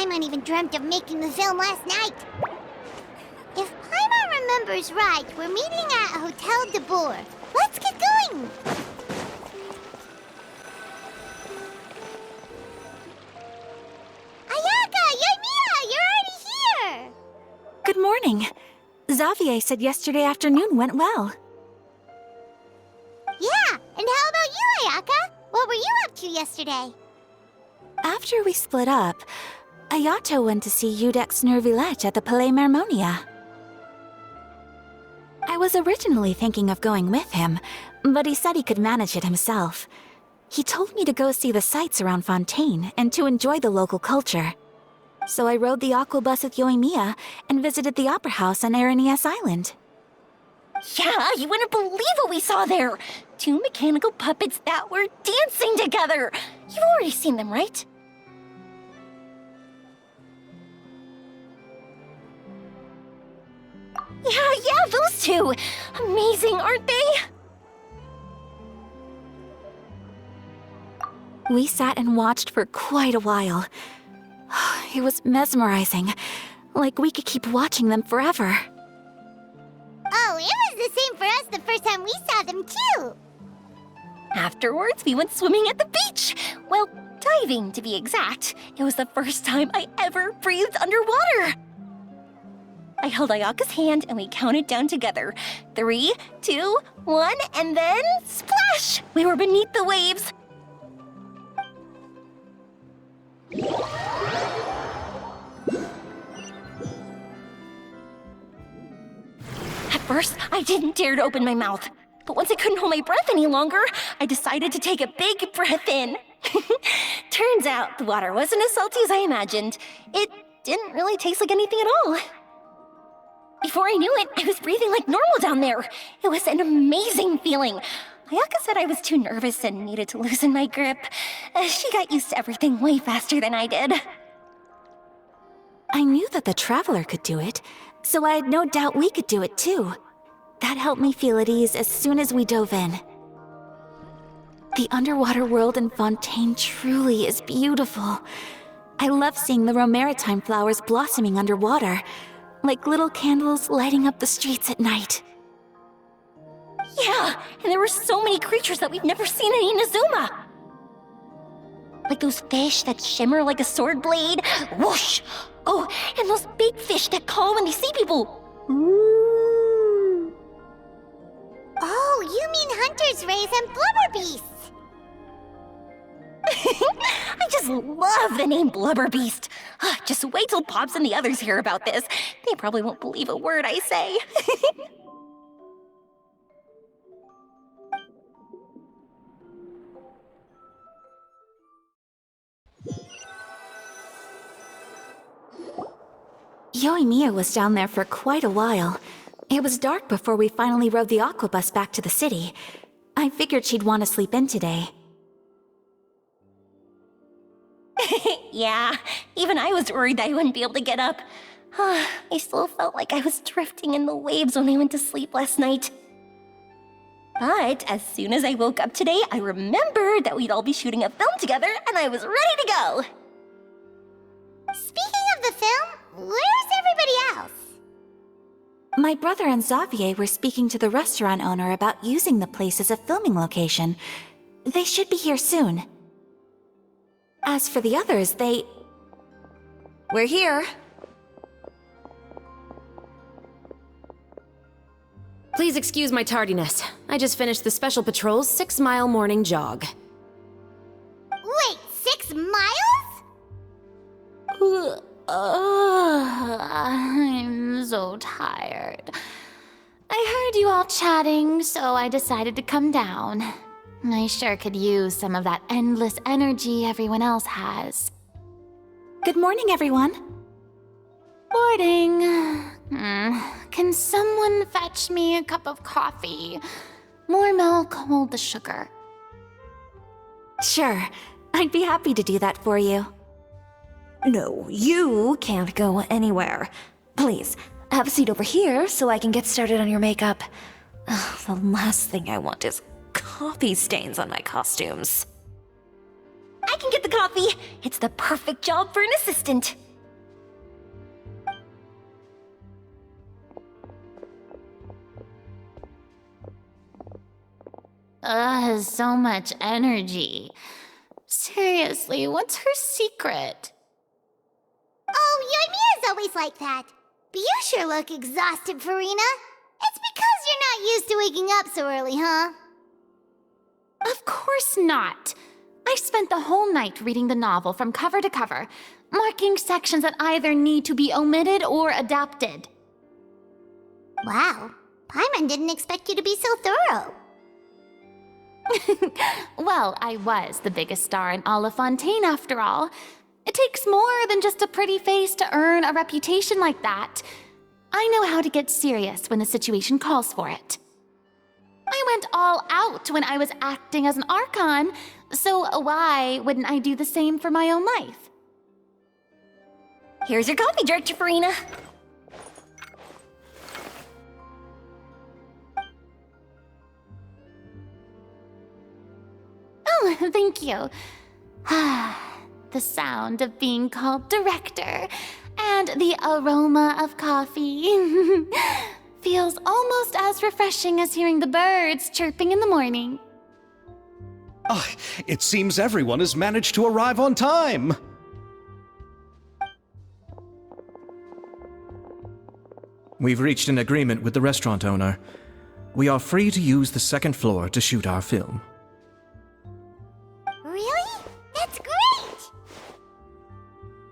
Paimon even dreamt of making the film last night. If Paimon remembers right, we're meeting at Hotel de Boer. Let's get going! Ayaka! Yoimiya! You're already here! Good morning. Xavier said yesterday afternoon went well. Yeah, and how about you, Ayaka? What were you up to yesterday? After we split up, Ayato went to see Udex Nervillette at the Palais Mermonia. I was originally thinking of going with him, but he said he could manage it himself. He told me to go see the sights around Fontaine and to enjoy the local culture. So I rode the aquabus with Yoimiya and visited the Opera House on Aranias Island. Yeah, you wouldn't believe what we saw there! 2 mechanical puppets that were dancing together! You've already seen them, right? Yeah, those two! Amazing, aren't they? We sat and watched for quite a while. It was mesmerizing, like we could keep watching them forever. Oh, it was the same for us the first time we saw them, too! Afterwards, we went swimming at the beach! Well, diving, to be exact. It was the first time I ever breathed underwater! I held Ayaka's hand and we counted down together. 3, 2, 1, and then splash! We were beneath the waves. At first, I didn't dare to open my mouth. But once I couldn't hold my breath any longer, I decided to take a big breath in. Turns out the water wasn't as salty as I imagined. It didn't really taste like anything at all. Before I knew it, I was breathing like normal down there. It was an amazing feeling. Ayaka said I was too nervous and needed to loosen my grip. She got used to everything way faster than I did. I knew that the Traveler could do it, so I had no doubt we could do it too. That helped me feel at ease as soon as we dove in. The underwater world in Fontaine truly is beautiful. I love seeing the romaritime flowers blossoming underwater, like little candles lighting up the streets at night. Yeah, and there were so many creatures that we've never seen in Inazuma. Like those fish that shimmer like a sword blade. Whoosh! Oh, and those big fish that call when they see people. Ooh. Oh, you mean Hunter's Rays and Blubber Beasts! I just love the name Blubber Beast. Just wait till Pops and the others hear about this. They probably won't believe a word I say. Yoimiya was down there for quite a while. It was dark before we finally rode the aquabus back to the city. I figured she'd want to sleep in today. Yeah, even I was worried that I wouldn't be able to get up. I still felt like I was drifting in the waves when I went to sleep last night. But as soon as I woke up today, I remembered that we'd all be shooting a film together, and I was ready to go. Speaking of the film, where's everybody else? My brother and Xavier were speaking to the restaurant owner about using the place as a filming location. They should be here soon. As for the others, We're here. Please excuse my tardiness. I just finished the Special Patrol's 6-mile morning jog. Wait, 6 miles? I'm so tired. I heard you all chatting, so I decided to come down. I sure could use some of that endless energy everyone else has. Good morning, everyone. Morning. Can someone fetch me a cup of coffee? More milk, hold the sugar. Sure, I'd be happy to do that for you. No, you can't go anywhere. Please, have a seat over here so I can get started on your makeup. Ugh, the last thing I want is coffee stains on my costumes. I can get the coffee. It's the perfect job for an assistant. has so much energy. Seriously, what's her secret? Oh, Yoimiya's always like that. But you sure look exhausted, Farina. It's because you're not used to waking up so early, huh? Of course not. I spent the whole night reading the novel from cover to cover, marking sections that either need to be omitted or adapted. Wow. Paimon didn't expect you to be so thorough. Well, I was the biggest star in all of Fontaine after all. It takes more than just a pretty face to earn a reputation like that. I know how to get serious when the situation calls for it. I went all out when I was acting as an Archon, so why wouldn't I do the same for my own life? Here's your coffee, Director Farina. Oh, thank you. The sound of being called director and the aroma of coffee feels almost as refreshing as hearing the birds chirping in the morning. Ah, it seems everyone has managed to arrive on time. We've reached an agreement with the restaurant owner. We are free to use the second floor to shoot our film. Really? That's great!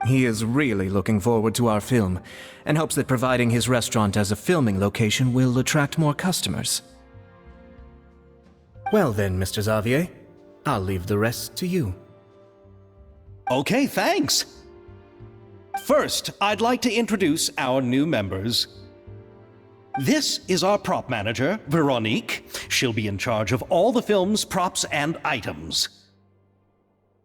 He is really looking forward to our film and hopes that providing his restaurant as a filming location will attract more customers. Well then, Mr. Xavier, I'll leave the rest to you. Okay, thanks. First, I'd like to introduce our new members. This is our prop manager, Veronique. She'll be in charge of all the film's props and items.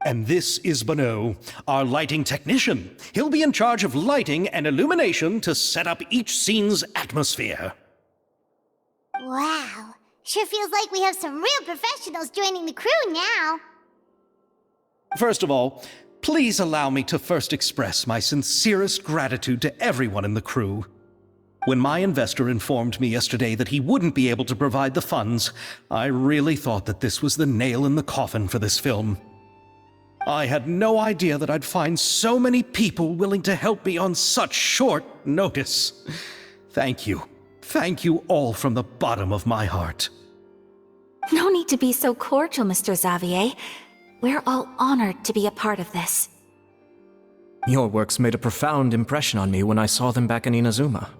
And this is Bonneau, our lighting technician. He'll be in charge of lighting and illumination to set up each scene's atmosphere. Wow. Sure feels like we have some real professionals joining the crew now. First of all, please allow me to first express my sincerest gratitude to everyone in the crew. When my investor informed me yesterday that he wouldn't be able to provide the funds, I really thought that this was the nail in the coffin for this film. I had no idea that I'd find so many people willing to help me on such short notice. Thank you. Thank you all from the bottom of my heart. No need to be so cordial, Mr. Xavier. We're all honored to be a part of this. Your works made a profound impression on me when I saw them back in Inazuma.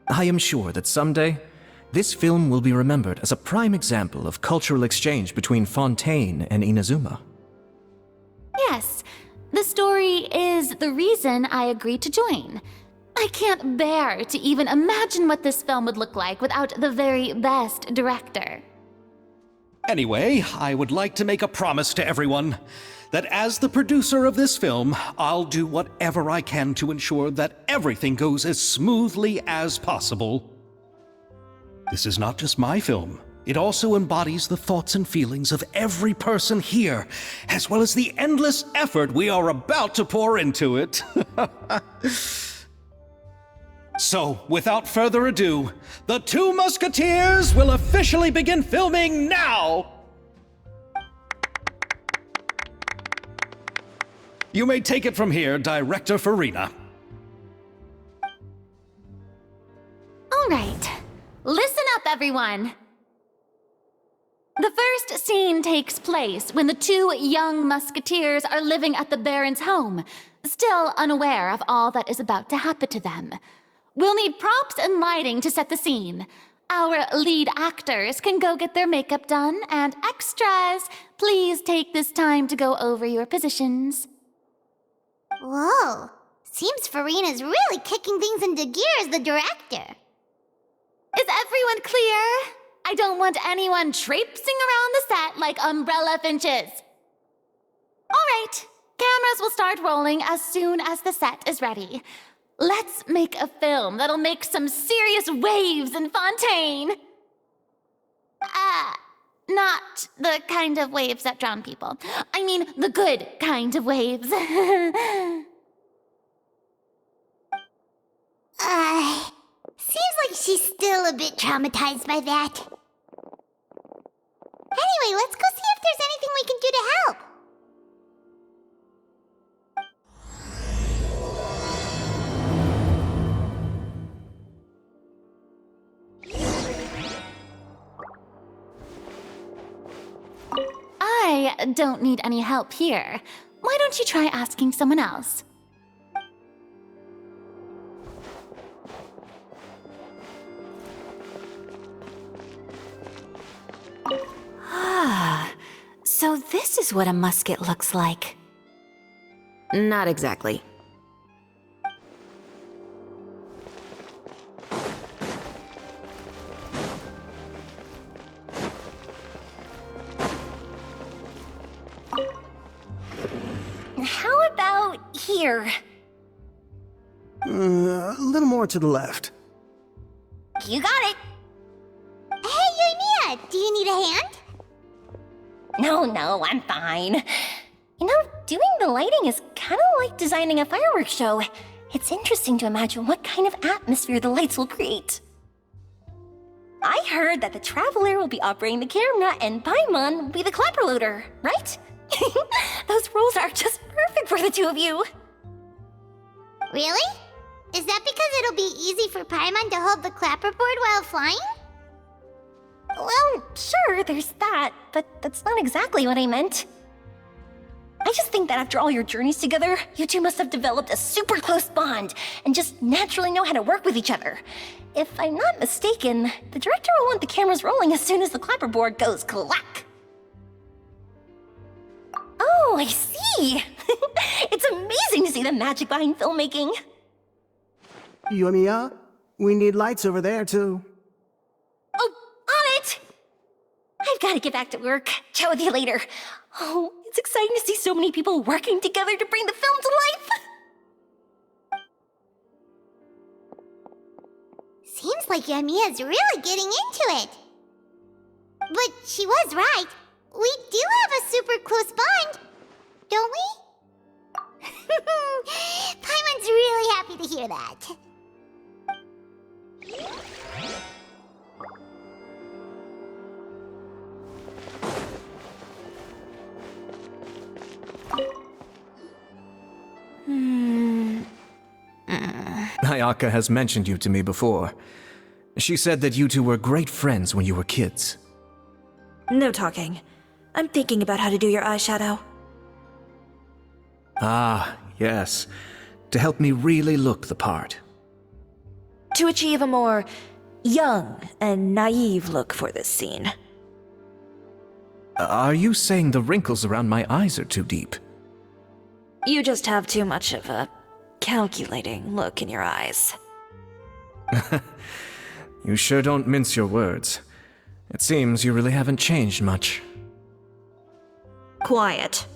I am sure that someday, this film will be remembered as a prime example of cultural exchange between Fontaine and Inazuma. Yes, the story is the reason I agreed to join. I can't bear to even imagine what this film would look like without the very best director. Anyway, I would like to make a promise to everyone that as the producer of this film, I'll do whatever I can to ensure that everything goes as smoothly as possible. This is not just my film. It also embodies the thoughts and feelings of every person here, as well as the endless effort we are about to pour into it. So, without further ado, the Two Musketeers will officially begin filming now! You may take it from here, Director Farina. All right, listen up, everyone. The first scene takes place when the two young musketeers are living at the Baron's home, still unaware of all that is about to happen to them. We'll need props and lighting to set the scene. Our lead actors can go get their makeup done, and extras, please take this time to go over your positions. Whoa. Seems Farina's really kicking things into gear as the director. Is everyone clear? I don't want anyone traipsing around the set like umbrella finches. All right, cameras will start rolling as soon as the set is ready. Let's make a film that'll make some serious waves in Fontaine. Not the kind of waves that drown people. I mean, the good kind of waves. Seems like she's still a bit traumatized by that. don't need any help here. Why don't you try asking someone else? So this is what a musket looks like. Not exactly. How about here? A little more to the left. You got it. Hey, Yoimiya, do you need a hand? No, I'm fine. You know, doing the lighting is kind of like designing a fireworks show. It's interesting to imagine what kind of atmosphere the lights will create. I heard that the Traveler will be operating the camera and Paimon will be the clapper loader, right? Those roles are just perfect for the two of you. Really? Is that because it'll be easy for Paimon to hold the clapperboard while flying? Well, sure, there's that, but that's not exactly what I meant. I just think that after all your journeys together, you two must have developed a super close bond and just naturally know how to work with each other. If I'm not mistaken, the director will want the cameras rolling as soon as the clapperboard goes clack. Oh, I see! It's amazing to see the magic behind filmmaking. Yoimiya, we need lights over there, too. Oh, on it! I've got to get back to work. Chat with you later. Oh, it's exciting to see so many people working together to bring the film to life. Seems like Yoimiya's really getting into it. But she was right. We do have a super close bond, don't we? Paimon's really happy to hear that. Ayaka has mentioned you to me before. She said that you two were great friends when you were kids. No talking. I'm thinking about how to do your eyeshadow. Ah, yes. To help me really look the part. To achieve a more young and naive look for this scene. Are you saying the wrinkles around my eyes are too deep? You just have too much of a calculating look in your eyes. You sure don't mince your words. It seems you really haven't changed much. Quiet.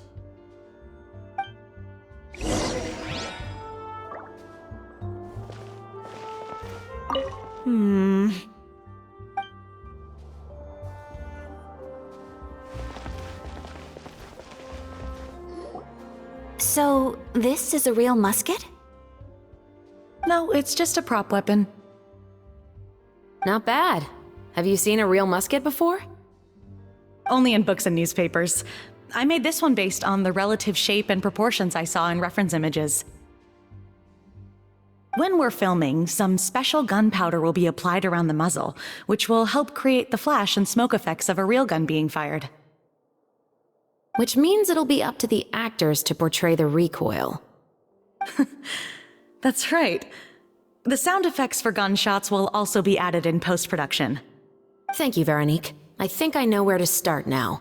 So, this is a real musket? No, it's just a prop weapon. Not bad. Have you seen a real musket before? Only in books and newspapers. I made this one based on the relative shape and proportions I saw in reference images. When we're filming, some special gunpowder will be applied around the muzzle, which will help create the flash and smoke effects of a real gun being fired. Which means it'll be up to the actors to portray the recoil. That's right. The sound effects for gunshots will also be added in post-production. Thank you, Veronique. I think I know where to start now.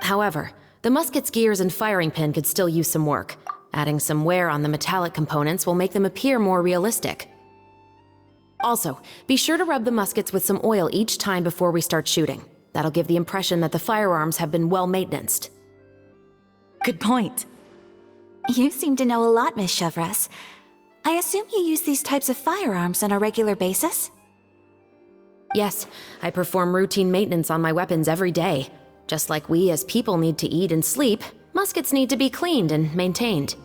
However, the musket's gears and firing pin could still use some work. Adding some wear on the metallic components will make them appear more realistic. Also, be sure to rub the muskets with some oil each time before we start shooting. That'll give the impression that the firearms have been well maintained. Good point. You seem to know a lot, Miss Chevres. I assume you use these types of firearms on a regular basis? Yes, I perform routine maintenance on my weapons every day. Just like we as people need to eat and sleep, muskets need to be cleaned and maintained.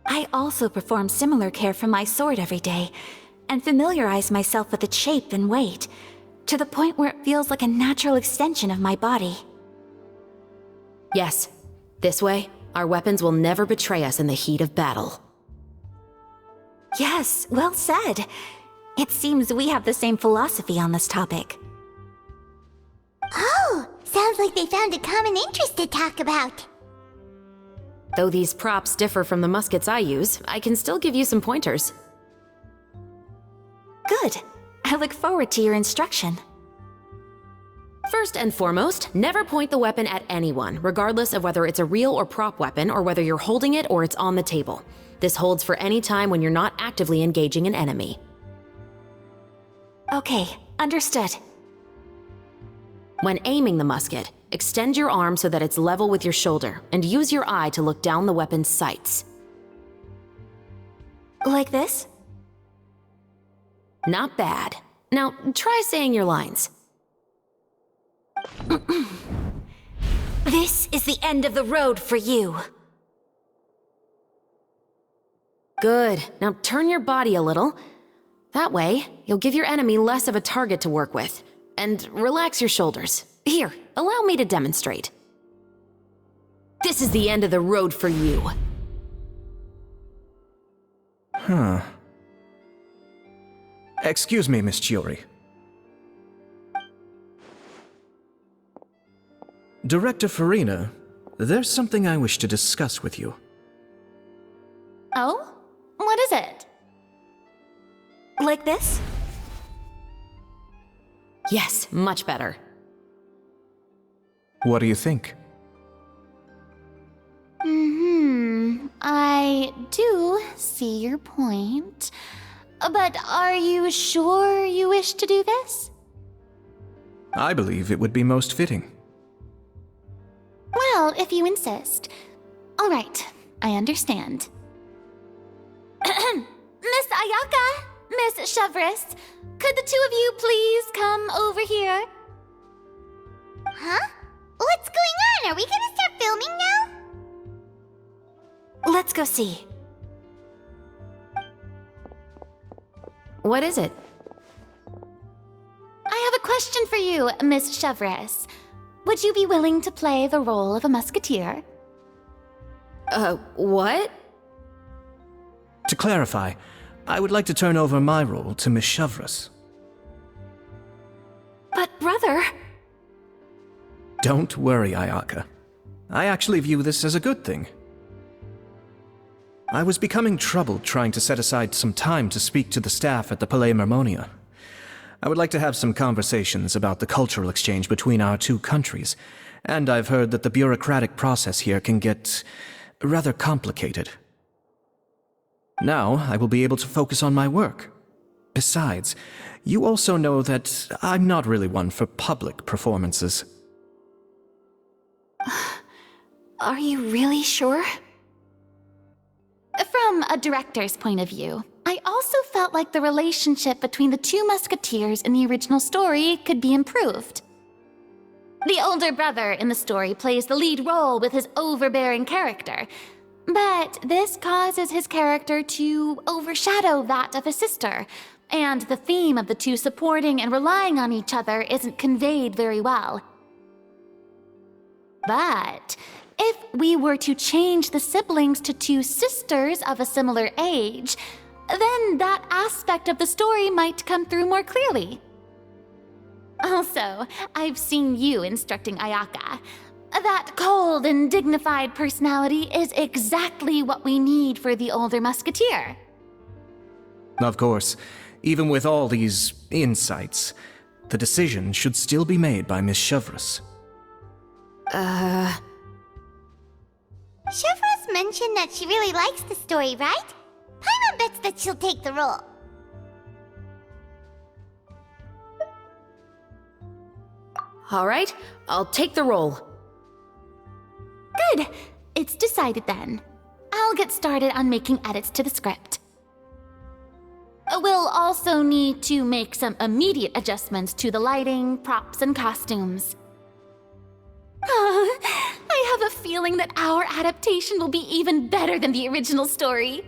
I also perform similar care for my sword every day, and familiarize myself with its shape and weight, to the point where it feels like a natural extension of my body. Yes, this way, our weapons will never betray us in the heat of battle. Yes, well said. It seems we have the same philosophy on this topic. Oh, Sounds like they found a common interest to talk about. Though these props differ from the muskets I use, I can still give you some pointers. Good. I look forward to your instruction. First and foremost, never point the weapon at anyone, regardless of whether it's a real or prop weapon or whether you're holding it or it's on the table. This holds for any time when you're not actively engaging an enemy. Okay, understood. When aiming the musket, extend your arm so that it's level with your shoulder, and use your eye to look down the weapon's sights. Like this? Not bad. Now, try saying your lines. This is the end of the road for you. Good. Now turn your body a little. That way, you'll give your enemy less of a target to work with. And relax your shoulders. Here, allow me to demonstrate. This is the end of the road for you. Huh. Excuse me, Miss Chiori. Director Farina, there's something I wish to discuss with you. Oh? What is it? Like this? Yes, much better. What do you think? I do see your point. But are you sure you wish to do this? I believe it would be most fitting. Well, if you insist. All right, I understand. Miss Ayaka, Miss Chevris, could the two of you please come over here? Huh? What's going on? Are we gonna start filming now? Let's go see. What is it? I have a question for you, Miss Chevris. Would you be willing to play the role of a musketeer? What? To clarify, I would like to turn over my role to Miss Chevris. But brother... Don't worry, Ayaka. I actually view this as a good thing. I was becoming troubled trying to set aside some time to speak to the staff at the Palais Mermonia. I would like to have some conversations about the cultural exchange between our two countries, and I've heard that the bureaucratic process here can get rather complicated. Now, I will be able to focus on my work. Besides, you also know that I'm not really one for public performances. Are you really sure? From a director's point of view, I also felt like the relationship between the two musketeers in the original story could be improved. The older brother in the story plays the lead role with his overbearing character, but this causes his character to overshadow that of his sister, and the theme of the two supporting and relying on each other isn't conveyed very well. But if we were to change the siblings to two sisters of a similar age, then that aspect of the story might come through more clearly. Also, I've seen you instructing Ayaka. That cold and dignified personality is exactly what we need for the older musketeer. Of course, even with all these insights, the decision should still be made by Miss Chevris. Chevros mentioned that she really likes the story, right? Paimon bets that she'll take the role. All right, I'll take the role. Good. It's decided then. I'll get started on making edits to the script. We'll also need to make some immediate adjustments to the lighting, props, and costumes. I have a feeling that our adaptation will be even better than the original story.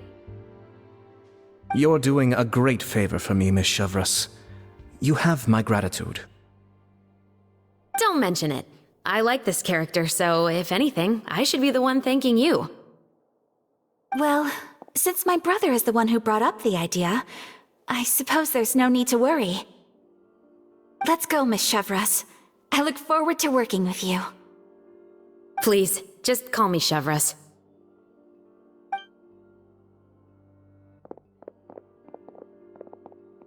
You're doing a great favor for me, Miss Chevris. You have my gratitude. Don't mention it. I like this character, so if anything, I should be the one thanking you. Well, since my brother is the one who brought up the idea, I suppose there's no need to worry. Let's go, Miss Chevris. I look forward to working with you. Please, just call me Chevres.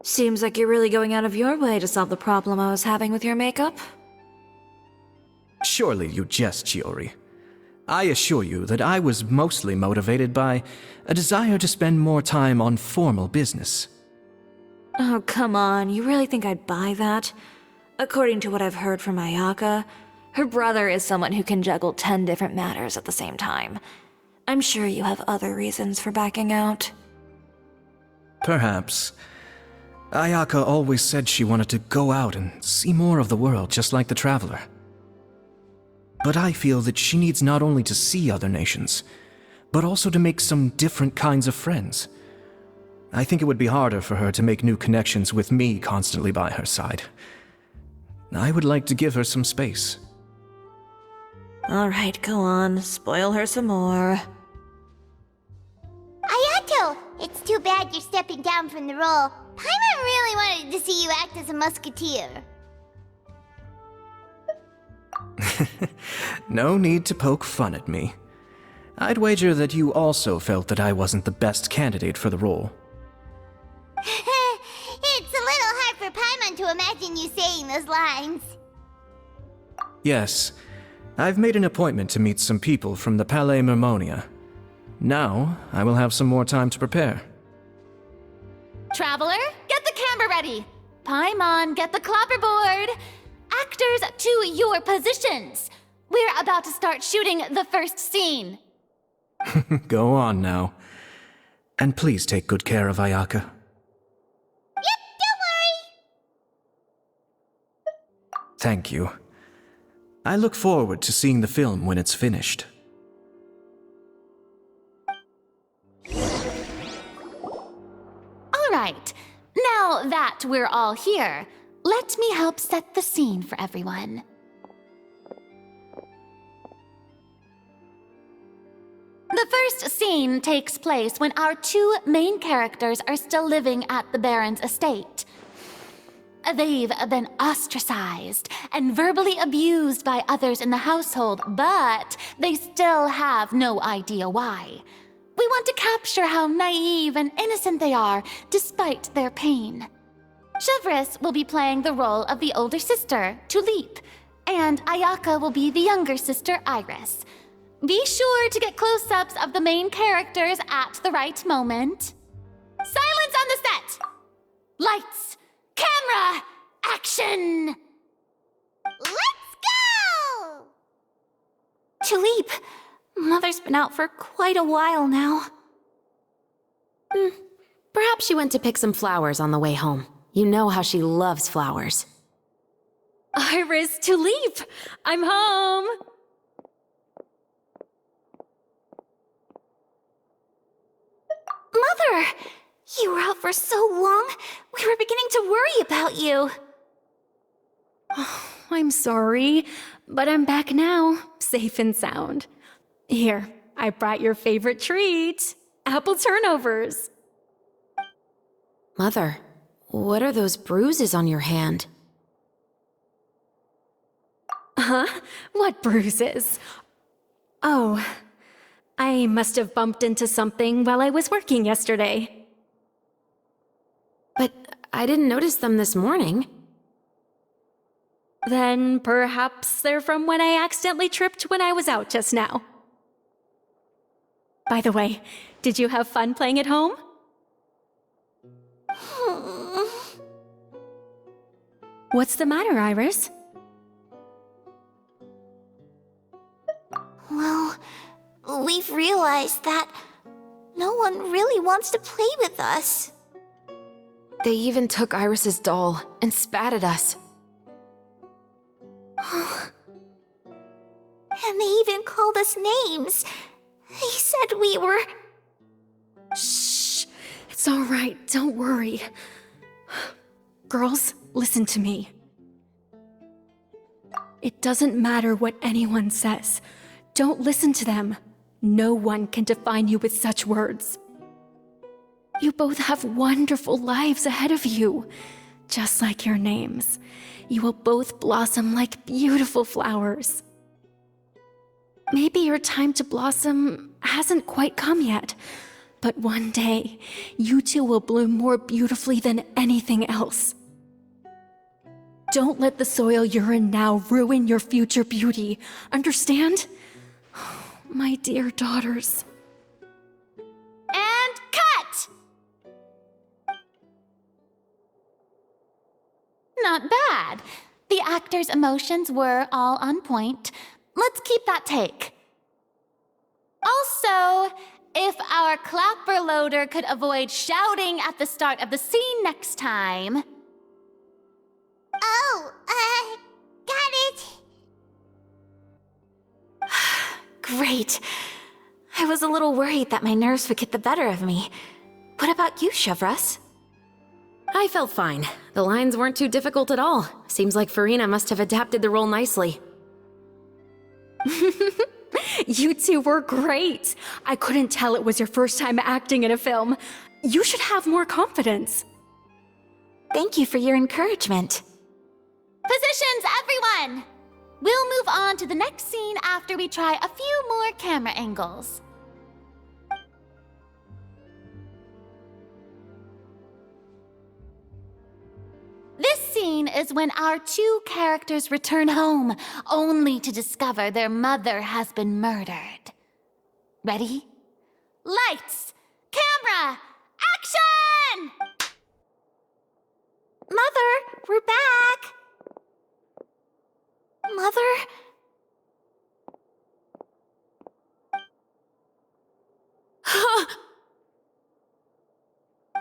Seems like you're really going out of your way to solve the problem I was having with your makeup. Surely you jest, Chiori. I assure you that I was mostly motivated by a desire to spend more time on formal business. Oh, come on. You really think I'd buy that? According to what I've heard from Ayaka, her brother is someone who can juggle 10 different matters at the same time. I'm sure you have other reasons for backing out. Perhaps. Ayaka always said she wanted to go out and see more of the world, just like the Traveler. But I feel that she needs not only to see other nations, but also to make some different kinds of friends. I think it would be harder for her to make new connections with me constantly by her side. I would like to give her some space. Alright, go on. Spoil her some more. Ayato, it's too bad you're stepping down from the role. Paimon really wanted to see you act as a musketeer. No need to poke fun at me. I'd wager that you also felt that I wasn't the best candidate for the role. It's a little hard for Paimon to imagine you saying those lines. Yes, I've made an appointment to meet some people from the Palais Mermonia. Now, I will have some more time to prepare. Traveler, get the camera ready. Paimon, get the clapperboard. Actors to your positions. We're about to start shooting the first scene. Go on now. And please take good care of Ayaka. Yep, don't worry. Thank you. I look forward to seeing the film when it's finished. All right, now that we're all here, let me help set the scene for everyone. The first scene takes place when our two main characters are still living at the Baron's estate. They've been ostracized and verbally abused by others in the household, but they still have no idea why. We want to capture how naive and innocent they are, despite their pain. Chevres will be playing the role of the older sister, Tulip, and Ayaka will be the younger sister, Iris. Be sure to get close-ups of the main characters at the right moment. Silence on the set! Lights, camera, action! Let's go! Tulip, Mother's been out for quite a while now. Perhaps she went to pick some flowers on the way home. You know how she loves flowers. Iris, Tulip, I'm home. Mother! You were out for so long, we were beginning to worry about you. I'm sorry, but I'm back now, safe and sound. Here, I brought your favorite treat, apple turnovers. Mother, what are those bruises on your hand? Huh? What bruises? Oh, I must have bumped into something while I was working yesterday. But I didn't notice them this morning. Then perhaps they're from when I accidentally tripped when I was out just now. By the way, did you have fun playing at home? What's the matter, Iris? Well, we've realized that no one really wants to play with us. They even took Iris's doll and spat at us. And they even called us names. They said we were... Shh! It's all right, don't worry. Girls, listen to me. It doesn't matter what anyone says. Don't listen to them. No one can define you with such words. You both have wonderful lives ahead of you. Just like your names, you will both blossom like beautiful flowers. Maybe your time to blossom hasn't quite come yet, but one day, you two will bloom more beautifully than anything else. Don't let the soil you're in now ruin your future beauty, understand? My dear daughters. And cut! Not bad. The actors' emotions were all on point. Let's keep that take. Also, if our clapper loader could avoid shouting at the start of the scene next time. Oh, got it. Great. I was a little worried that my nerves would get the better of me. What about you, Chevros? I felt fine. The lines weren't too difficult at all. Seems like Farina must have adapted the role nicely. You two were great. I couldn't tell it was your first time acting in a film. You should have more confidence. Thank you for your encouragement. Positions, everyone! We'll move on to the next scene after we try a few more camera angles. This scene is when our two characters return home, only to discover their mother has been murdered. Ready? Lights! Camera! Action! Mother, we're back! Mother?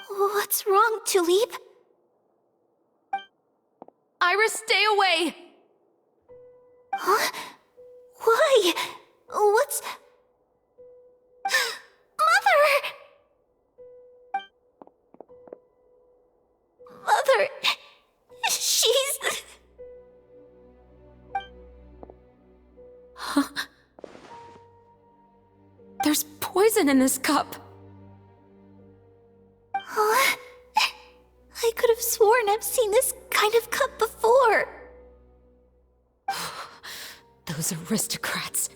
What's wrong, Tulip? Iris, stay away! Huh? Why? What's... Mother! Mother... She's... There's poison in this cup. Huh? I could have sworn I've seen this kind of cup before. Those aristocrats.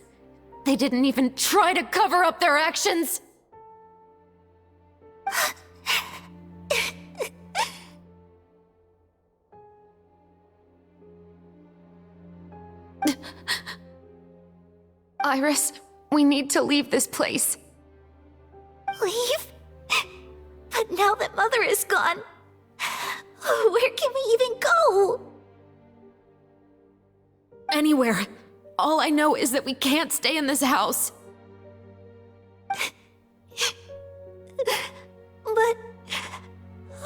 They didn't even try to cover up their actions. Iris, we need to leave this place. Leave? But now that Mother is gone, where can we even go? Anywhere. All I know is that we can't stay in this house. But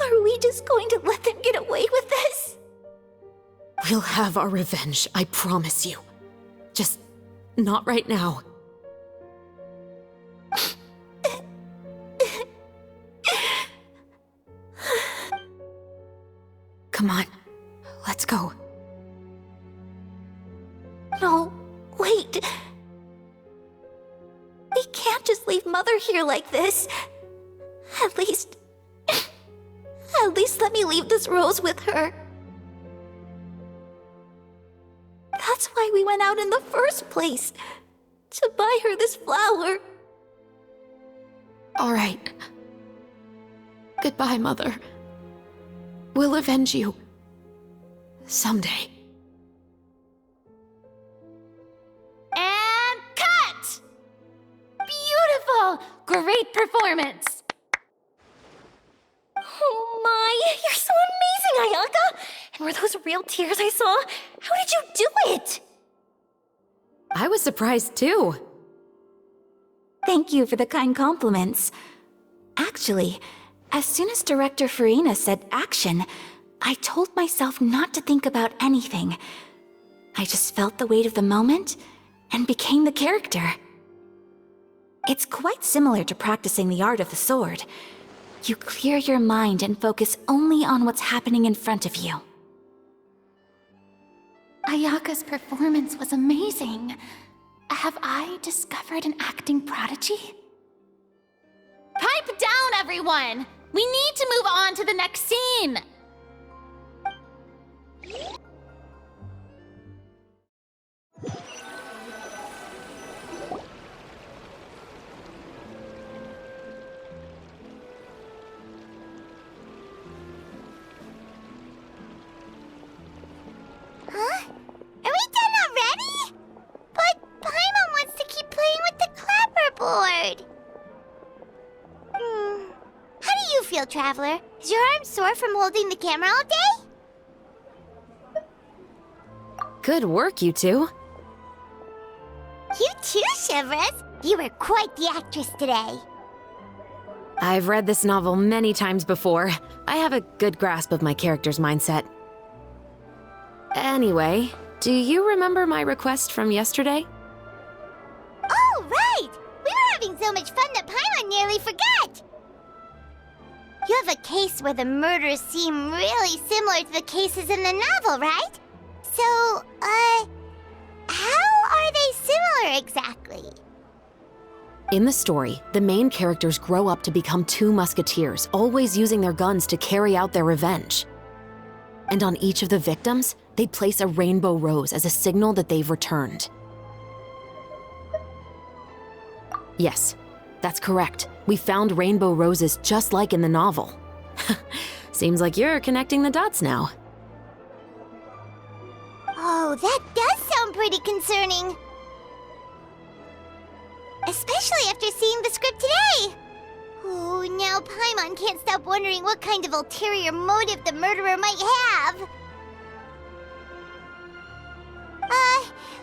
are we just going to let them get away with this? We'll have our revenge, I promise you. Just not right now. Come on, let's go. No, wait. We can't just leave Mother here like this. At least let me leave this rose with her. That's why we went out in the first place. To buy her this flower. All right. Goodbye, Mother. We'll avenge you. Someday. And cut! Beautiful! Great performance! Oh my, you're so amazing, Ayaka! And were those real tears I saw? How did you do it? I was surprised too. Thank you for the kind compliments. Actually, as soon as Director Farina said action, I told myself not to think about anything. I just felt the weight of the moment and became the character. It's quite similar to practicing the art of the sword. You clear your mind and focus only on what's happening in front of you. Ayaka's performance was amazing. Have I discovered an acting prodigy? Pipe down, everyone! We need to move on to the next scene! feel, Traveler? Is your arm sore from holding the camera all day? Good work, you two. You too, Shivers. You were quite the actress today. I've read this novel many times before. I have a good grasp of my character's mindset. Anyway, do you remember my request from yesterday? Oh, right! We were having so much fun that Paimon nearly forgot! You have a case where the murders seem really similar to the cases in the novel, right? So, how are they similar exactly? In the story, the main characters grow up to become two musketeers, always using their guns to carry out their revenge. And on each of the victims, they place a rainbow rose as a signal that they've returned. Yes, that's correct. We found rainbow roses just like in the novel. Seems like you're connecting the dots now. Oh, that does sound pretty concerning. Especially after seeing the script today. Oh, now Paimon can't stop wondering what kind of ulterior motive the murderer might have.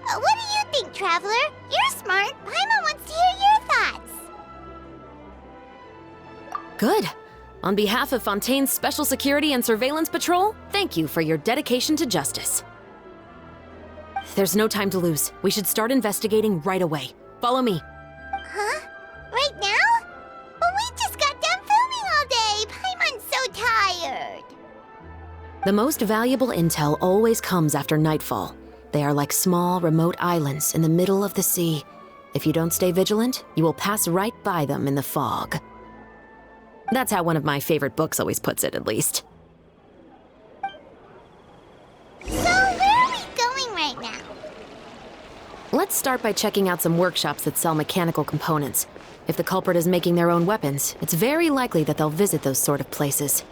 What do you think, Traveler? You're smart. Paimon wants to hear your thoughts. Good. On behalf of Fontaine's Special Security and Surveillance Patrol, thank you for your dedication to justice. There's no time to lose. We should start investigating right away. Follow me. Huh? Right now? But we just got done filming all day. Paimon's so tired. The most valuable intel always comes after nightfall. They are like small, remote islands in the middle of the sea. If you don't stay vigilant, you will pass right by them in the fog. That's how one of my favorite books always puts it, at least. So, where are we going right now? Let's start by checking out some workshops that sell mechanical components. If the culprit is making their own weapons, it's very likely that they'll visit those sort of places.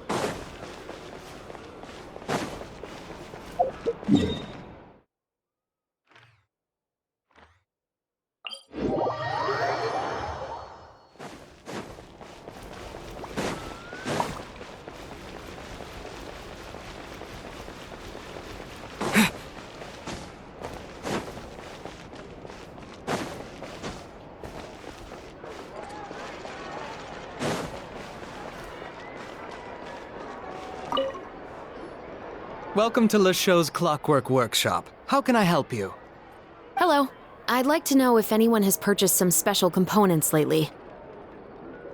Welcome to LeChaux's Clockwork Workshop. How can I help you? Hello. I'd like to know if anyone has purchased some special components lately.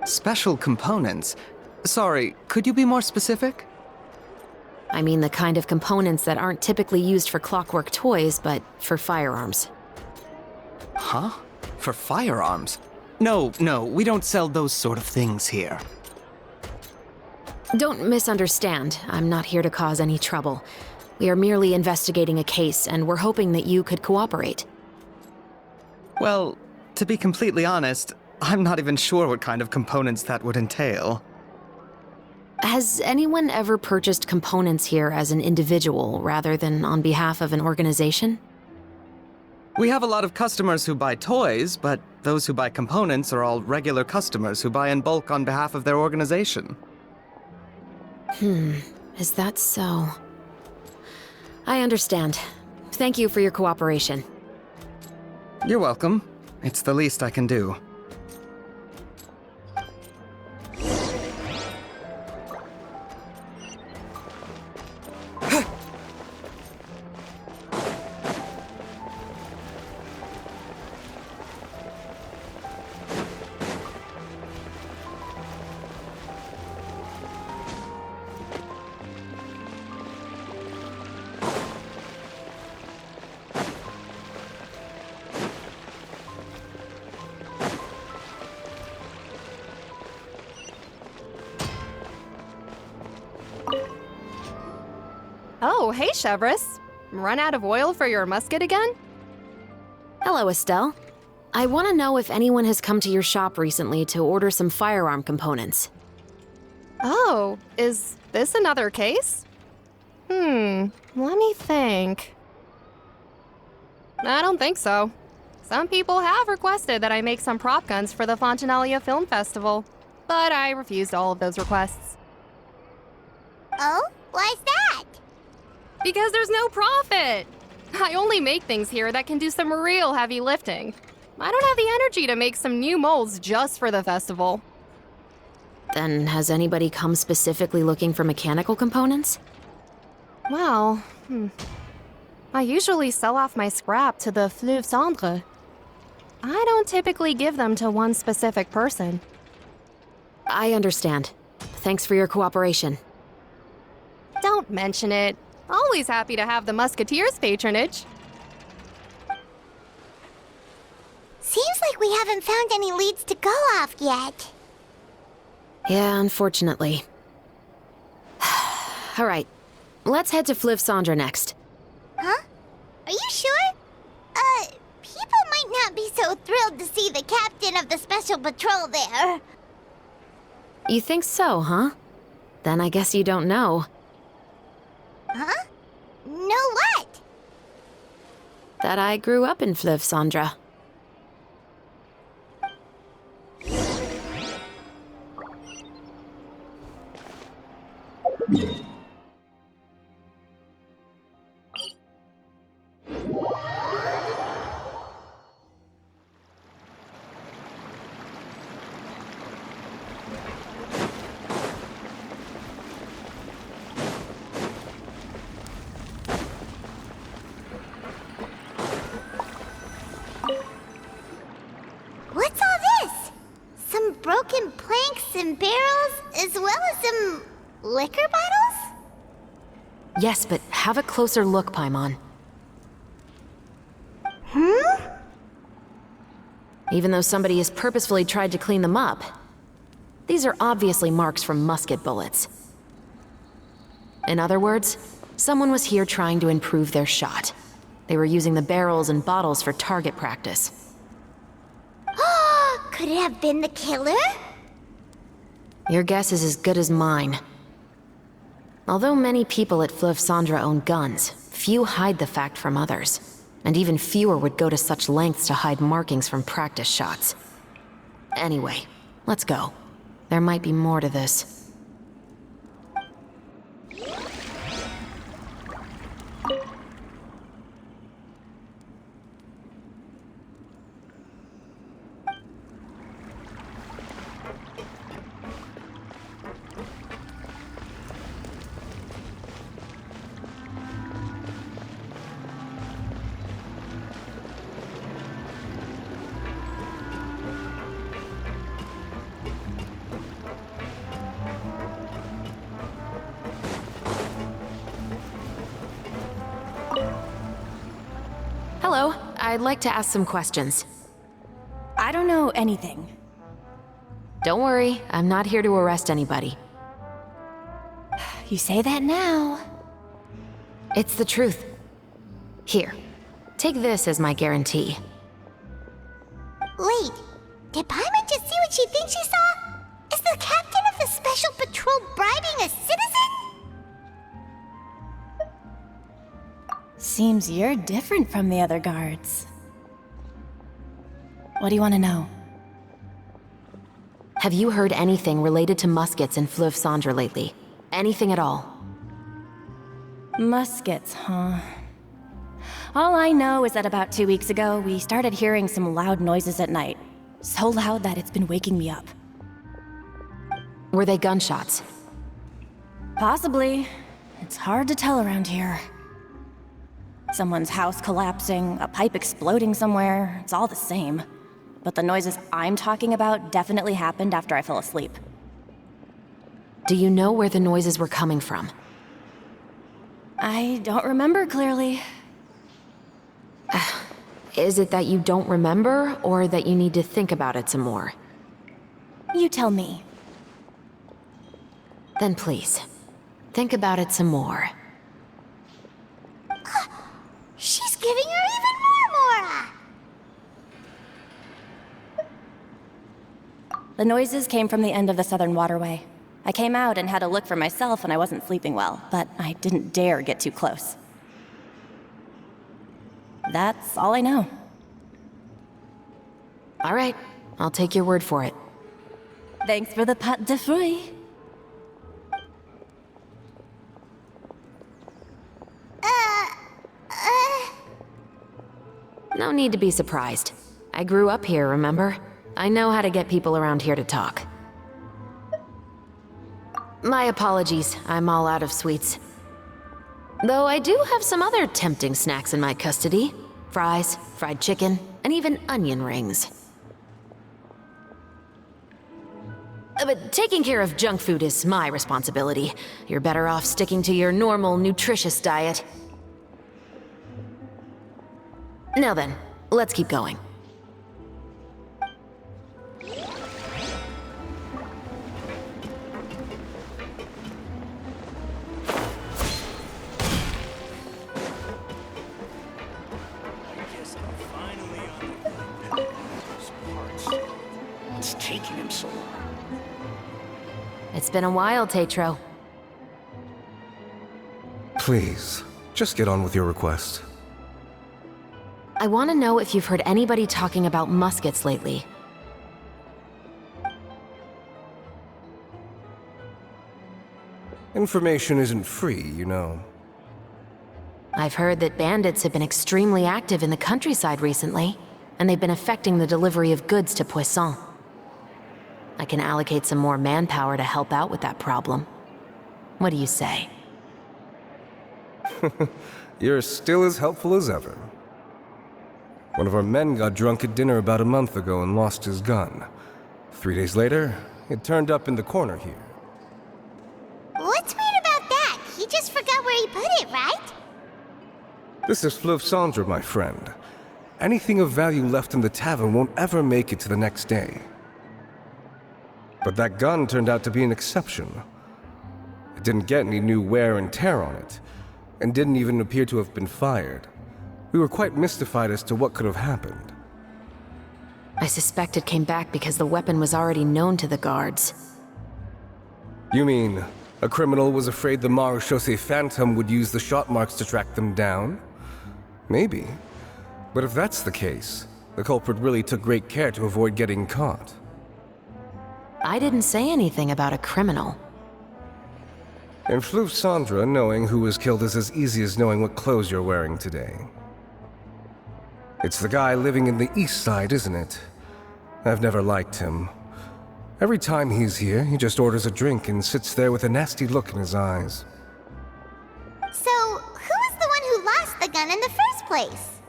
Special components? Sorry, could you be more specific? I mean the kind of components that aren't typically used for clockwork toys, but for firearms. Huh? For firearms? No, we don't sell those sort of things here. Don't misunderstand. I'm not here to cause any trouble. We are merely investigating a case, and we're hoping that you could cooperate. Well, to be completely honest, I'm not even sure what kind of components that would entail. Has anyone ever purchased components here as an individual rather than on behalf of an organization? We have a lot of customers who buy toys, but those who buy components are all regular customers who buy in bulk on behalf of their organization. Is that so? I understand. Thank you for your cooperation. You're welcome. It's the least I can do. Oh, hey, Chevres. Run out of oil for your musket again? Hello, Estelle. I want to know if anyone has come to your shop recently to order some firearm components. Oh, is this another case? Let me think. I don't think so. Some people have requested that I make some prop guns for the Fontinalia Film Festival. but I refused all of those requests. Oh? Why's that? Because there's no profit! I only make things here that can do some real heavy lifting. I don't have the energy to make some new molds just for the festival. Then has anybody come specifically looking for mechanical components? Well, I usually sell off my scrap to the Fleuve Cendre. I don't typically give them to one specific person. I understand. Thanks for your cooperation. Don't mention it. Always happy to have the Musketeers' patronage. Seems like we haven't found any leads to go off yet. Yeah, unfortunately. All right, let's head to Fleuve Cendre next. Huh? Are you sure? People might not be so thrilled to see the captain of the special patrol there. You think so, huh? Then I guess you don't know. Huh? Know what? That I grew up in Fleuve Cendre. What's all this? Some broken planks and barrels, as well as some liquor bottles? Yes, but have a closer look, Paimon. Even though somebody has purposefully tried to clean them up, these are obviously marks from musket bullets. In other words, someone was here trying to improve their shot. They were using the barrels and bottles for target practice. Could it have been the killer? Your guess is as good as mine. Although many people at Fleuve Cendre own guns, few hide the fact from others. And even fewer would go to such lengths to hide markings from practice shots. Anyway, let's go. There might be more to this. Hello, I'd like to ask some questions. I don't know anything. Don't worry, I'm not here to arrest anybody. You say that now. It's the truth. Here, take this as my guarantee. Wait, did Paimon just see what she thinks she saw? Is the captain of the special patrol bribing a citizen? Seems you're different from the other guards. What do you want to know? Have you heard anything related to muskets in Fleuve Cendre lately? Anything at all? Muskets, huh? All I know is that about 2 weeks ago, we started hearing some loud noises at night. So loud that it's been waking me up. Were they gunshots? Possibly. It's hard to tell around here. Someone's house collapsing, a pipe exploding somewhere, it's all the same. But the noises I'm talking about definitely happened after I fell asleep. Do you know where the noises were coming from? I don't remember clearly. Is it that you don't remember, or that you need to think about it some more? You tell me. Then please, think about it some more. She's giving her even more Mora! The noises came from the end of the Southern Waterway. I came out and had a look for myself when I wasn't sleeping well, but I didn't dare get too close. That's all I know. All right, I'll take your word for it. Thanks for the pâte de fruits. No need to be surprised. I grew up here, remember? I know how to get people around here to talk. My apologies, I'm all out of sweets. Though I do have some other tempting snacks in my custody. Fries, fried chicken, and even onion rings. But taking care of junk food is my responsibility. You're better off sticking to your normal, nutritious diet. Now then, let's keep going. What's taking him so long? It's been a while, Tetro. Please, just get on with your request. I want to know if you've heard anybody talking about muskets lately. Information isn't free, you know. I've heard that bandits have been extremely active in the countryside recently, and they've been affecting the delivery of goods to Poisson. I can allocate some more manpower to help out with that problem. What do you say? You're still as helpful as ever. One of our men got drunk at dinner about a month ago and lost his gun. 3 days later, it turned up in the corner here. What's weird about that? He just forgot where he put it, right? This is Fleuve Cendre, my friend. Anything of value left in the tavern won't ever make it to the next day. But that gun turned out to be an exception. It didn't get any new wear and tear on it, and didn't even appear to have been fired. We were quite mystified as to what could have happened. I suspect it came back because the weapon was already known to the guards. You mean, a criminal was afraid the Marechaussee Phantom would use the shot marks to track them down? Maybe. But if that's the case, the culprit really took great care to avoid getting caught. I didn't say anything about a criminal. In Fleuve Cendre, knowing who was killed is as easy as knowing what clothes you're wearing today. It's the guy living in the east side, isn't it? I've never liked him. Every time he's here, he just orders a drink and sits there with a nasty look in his eyes. So, who was the one who lost the gun in the first place?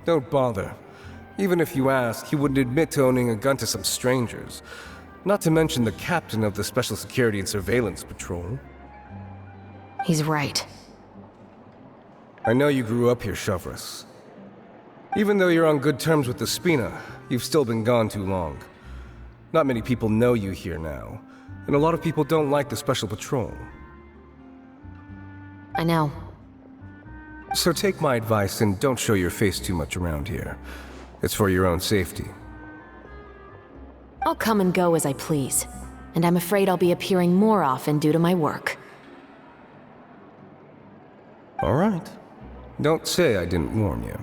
Don't bother. Even if you ask, he wouldn't admit to owning a gun to some strangers. Not to mention the captain of the Special Security and Surveillance Patrol. He's right. I know you grew up here, Chevreuse. Even though you're on good terms with the Spina, you've still been gone too long. Not many people know you here now, and a lot of people don't like the Special Patrol. I know. So take my advice and don't show your face too much around here. It's for your own safety. I'll come and go as I please, and I'm afraid I'll be appearing more often due to my work. All right. Don't say I didn't warn you.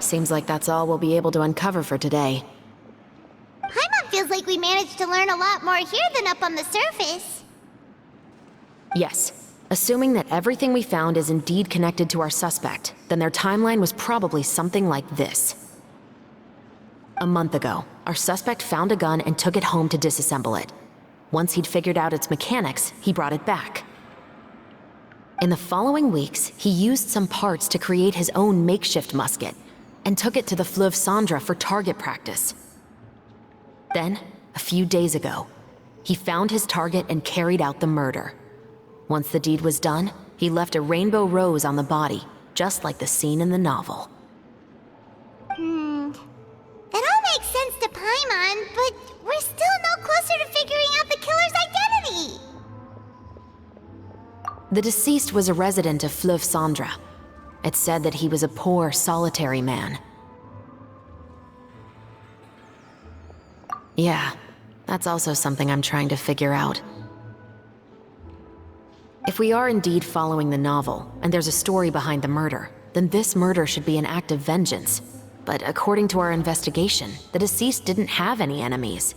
Seems like that's all we'll be able to uncover for today. Paimon feels like we managed to learn a lot more here than up on the surface. Yes. Assuming that everything we found is indeed connected to our suspect, then their timeline was probably something like this. A month ago, our suspect found a gun and took it home to disassemble it. Once he'd figured out its mechanics, he brought it back. In the following weeks, he used some parts to create his own makeshift musket, and took it to the Fleuve Cendre for target practice. Then, a few days ago, he found his target and carried out the murder. Once the deed was done, he left a rainbow rose on the body, just like the scene in the novel. That all makes sense to Paimon, but we're still no closer to figuring out the killer's identity! The deceased was a resident of Fleuve Cendre. It's said that he was a poor, solitary man. Yeah, that's also something I'm trying to figure out. If we are indeed following the novel, and there's a story behind the murder, then this murder should be an act of vengeance. But according to our investigation, the deceased didn't have any enemies.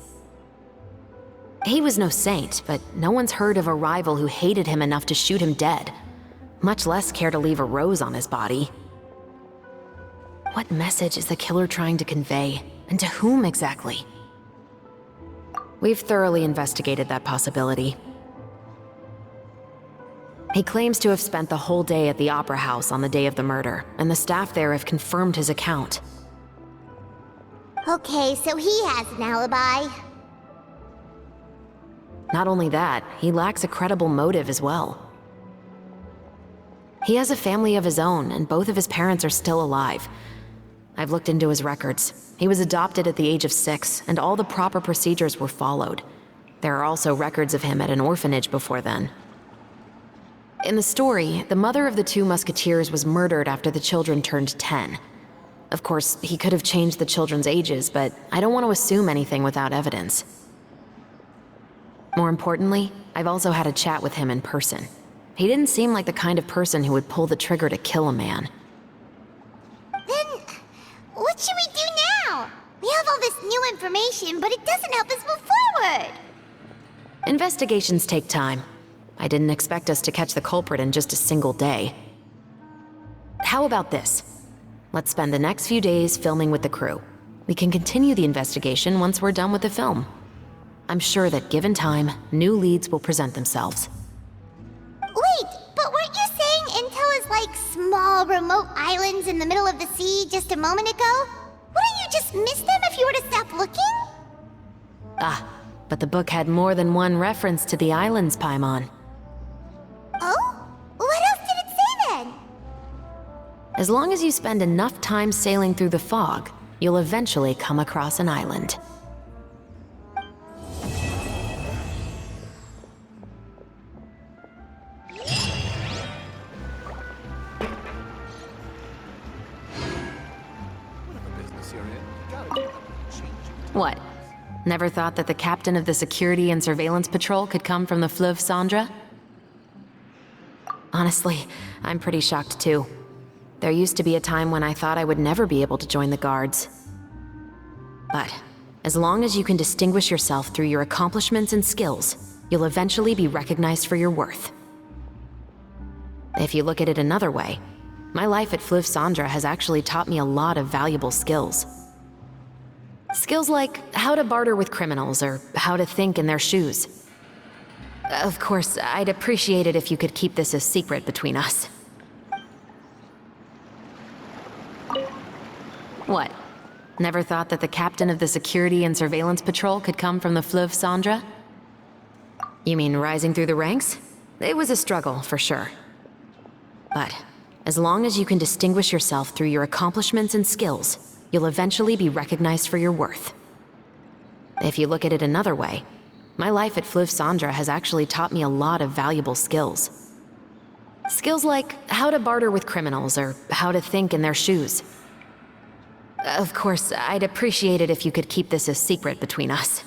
He was no saint, but no one's heard of a rival who hated him enough to shoot him dead, much less care to leave a rose on his body. What message is the killer trying to convey, and to whom exactly? We've thoroughly investigated that possibility. He claims to have spent the whole day at the Opera House on the day of the murder, and the staff there have confirmed his account. Okay, so he has an alibi. Not only that, he lacks a credible motive as well. He has a family of his own, and both of his parents are still alive. I've looked into his records. He was adopted at the age of 6, and all the proper procedures were followed. There are also records of him at an orphanage before then. In the story, the mother of the 2 musketeers was murdered after the children turned 10. Of course, he could have changed the children's ages, but I don't want to assume anything without evidence. More importantly, I've also had a chat with him in person. He didn't seem like the kind of person who would pull the trigger to kill a man. Then, what should we do now? We have all this new information, but it doesn't help us move forward. Investigations take time. I didn't expect us to catch the culprit in just a single day. How about this? Let's spend the next few days filming with the crew. We can continue the investigation once we're done with the film. I'm sure that given time, new leads will present themselves. Wait, but weren't you saying Intel is like small, remote islands in the middle of the sea just a moment ago? Wouldn't you just miss them if you were to stop looking? Ah, but the book had more than one reference to the islands, Paimon. Oh? What else did it say then? As long as you spend enough time sailing through the fog, you'll eventually come across an island. What? Never thought that the captain of the security and surveillance patrol could come from the Fleuve Cendre? Honestly, I'm pretty shocked too. There used to be a time when I thought I would never be able to join the guards. But as long as you can distinguish yourself through your accomplishments and skills, you'll eventually be recognized for your worth. If you look at it another way, my life at Fleuve Cendre has actually taught me a lot of valuable skills. Skills like how to barter with criminals or how to think in their shoes. Of course, I'd appreciate it if you could keep this a secret between us. What? Never thought that the captain of the security and surveillance patrol could come from the Fleuve Cendre? You mean rising through the ranks? It was a struggle, for sure. But as long as you can distinguish yourself through your accomplishments and skills, you'll eventually be recognized for your worth. If you look at it another way, my life at Fleuve Cendre has actually taught me a lot of valuable skills. Skills like how to barter with criminals or how to think in their shoes. Of course, I'd appreciate it if you could keep this a secret between us.